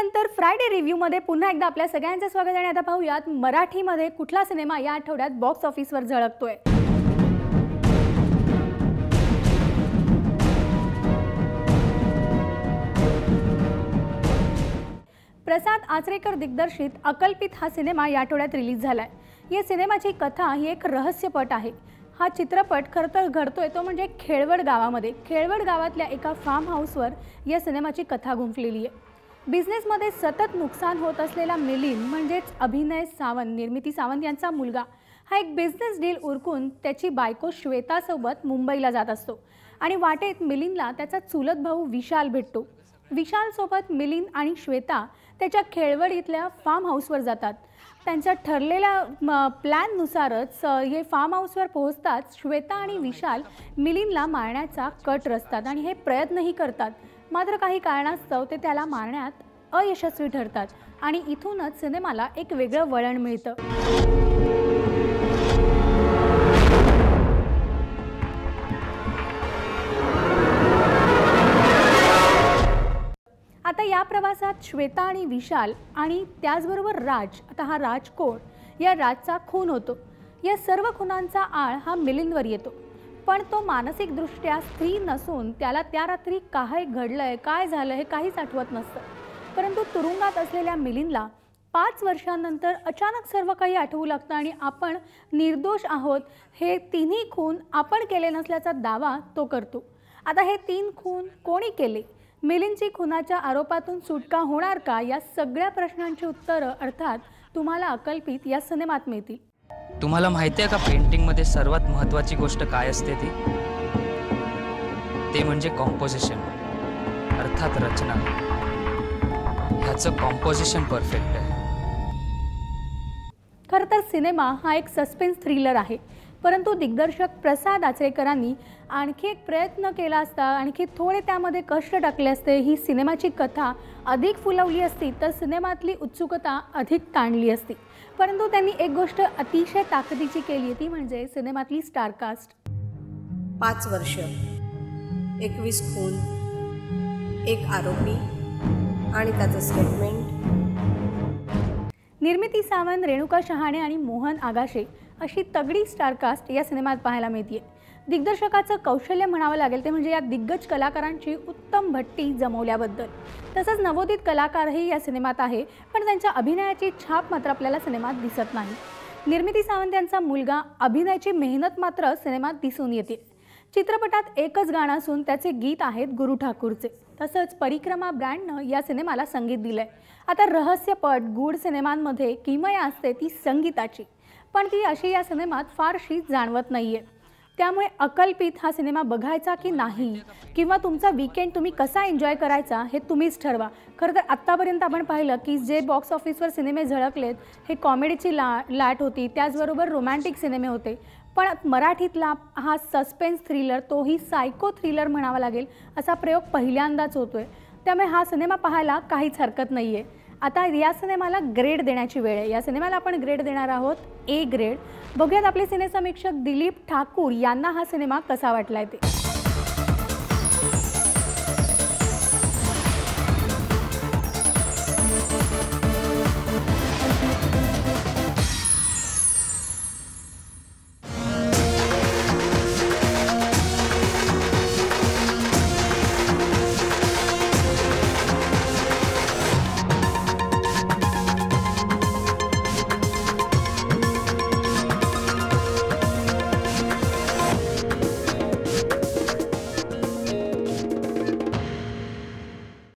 सुट्टीनंतर फ्रायडे रिव्ह्यूमध्ये पुन्हा एकदा आपल्या सगळ्यांचं स्वागत आणि आता पाहूयात मराठीमध्ये कुठला सिनेमा या आठवड्यात बॉक्स ऑफिसवर झळकतोय। प्रसाद आचरेकर दिग्दर्शित अकल्पित हा सिनेमा या आठवड्यात रिलीज झालाय। या सिनेमाची कथा ही एक रहस्यपट आहे। हा चित्रपट खरं तर घडतोय तो म्हणजे खेळवड गावामध्ये। खेळवड गावातल्या एका फार्म हाऊसवर या सिनेमाची कथा गुंफलेली आहे। बिझनेसमध्ये सतत नुकसान होत असलेला मिलिंद म्हणजेच अभिनय सावंत, निर्मिती सावंत यांचा मुलगा हा एक बिझनेस डील उरकून त्याची बायको श्वेतासोबत मुंबईला जात असतो आणि वाटेत मिलिंदला त्याचा चुलत भाऊ विशाल भेटतो। विशालसोबत मिलिंद आणि श्वेता त्याच्या खेळवड इथल्या फार्म हाऊसवर जातात। त्यांच्या ठरलेल्या प्लॅननुसारच हे फार्म हाऊसवर पोहोचताच श्वेता आणि विशाल मिलिंदला मारण्याचा कट रचतात आणि हे प्रयत्नही करतात। मात्र काही कारणास्तव ते त्याला मारण्यात अयशस्वी ठरतात आणि इथूनच सिनेमाला एक वेगळं वळण मिळतं। आता या प्रवासात श्वेता आणि विशाल आणि त्याचबरोबर राज, आता हा राज कोण, या राजचा खून होतो। या सर्व खुनांचा आळ हा मिलिंदवर येतो, पण तो मानसिकदृष्ट्या स्थिर नसून त्याला त्या रात्री काय घडलंय, काय झालं हे काहीच आठवत नसतं। परंतु तुरुंगात असलेल्या मिलिंदला 5 वर्षांनंतर अचानक सर्व काही आठवू लागतं आणि आपण निर्दोष आहोत, हे तिन्ही खून आपण केले नसल्याचा दावा तो करतो। आता हे 3 खून कोणी केले, मिलिंदची खुनाच्या आरोपातून सुटका होणार का, या सगळ्या प्रश्नांची उत्तरं अर्थात तुम्हाला अकल्पित या सिनेमात मिळतील। तुम्हाला माहिती आहे का पेंटिंगमध्ये सर्वात महत्त्वाची गोष्ट काय असते ते म्हणजे कॉम्पोजिशन, अर्थात रचना। ह्याचं कॉम्पोजिशन परफेक्ट आहे। खरं तर सिनेमा हा एक सस्पेन्स थ्रिलर आहे, परंतु दिग्दर्शक प्रसाद आचरेकरांनी आणखी एक प्रयत्न केला असता, आणखी थोडे त्यामध्ये कष्ट टाकले असते, ही सिनेमाची कथा अधिक फुलवली असती तर सिनेमातली उत्सुकता अधिक ताणली असती। परंतु त्यांनी एक गोष्ट अतिशय ताकदीची केली, ती म्हणजे सिनेमातली स्टारकास्ट। 5 वर्ष, 21 खून, 1 आरोपी आणि त्याचं स्टेटमेंट। निर्मिती सावंत, रेणुका शहाणे आणि मोहन आगाशे अशी तगडी स्टारकास्ट या सिनेमात पाहायला मिळते। दिग्दर्शकाचं कौशल्य म्हणावं लागेल ते म्हणजे या दिग्गज कलाकारांची उत्तम भट्टी जमवल्याबद्दल। तसंच नवोदित कलाकारही या सिनेमात आहे, पण त्यांच्या अभिनयाची छाप मात्र आपल्याला सिनेमात दिसत नाही। निर्मिती सावंत यांचा मुलगा अभिनयाची मेहनत मात्र सिनेमात दिसून येते। चित्रपटात एकच गाणं असून त्याचे गीत आहेत गुरु ठाकूरचे। तसंच परिक्रमा ब्रँडनं या सिनेमाला संगीत दिलंय। आता रहस्यपट गूढ सिनेमांमध्ये किमया असते ती संगीताची, पण ती अशी या सिनेमात फारशी जाणवत नाहीये। त्यामुळे अकल्पित हा सिनेमा बघायचा की नाही, किंवा तुमचा वीकेंड तुम्ही कसा एन्जॉय करायचा हे तुम्हीच ठरवा। खरं तर आत्तापर्यंत आपण पाहिलं की जे बॉक्स ऑफिसवर सिनेमे झळकलेत हे कॉमेडीची लाट होती, त्याचबरोबर रोमॅन्टिक सिनेमे होते, पण मराठीतला हा सस्पेन्स थ्रिलर, तोही सायको थ्रिलर म्हणावा लागेल असा प्रयोग पहिल्यांदाच होतोय। त्यामुळे हा सिनेमा पाहायला काहीच हरकत नाहीये। आता या सिनेमाला ग्रेड देण्याची वेळ आहे। या सिनेमाला आपण ग्रेड देणार आहोत A ग्रेड। बघूयात आपले सिनेसमीक्षक दिलीप ठाकूर यांना हा सिनेमा कसा वाटलाय ते।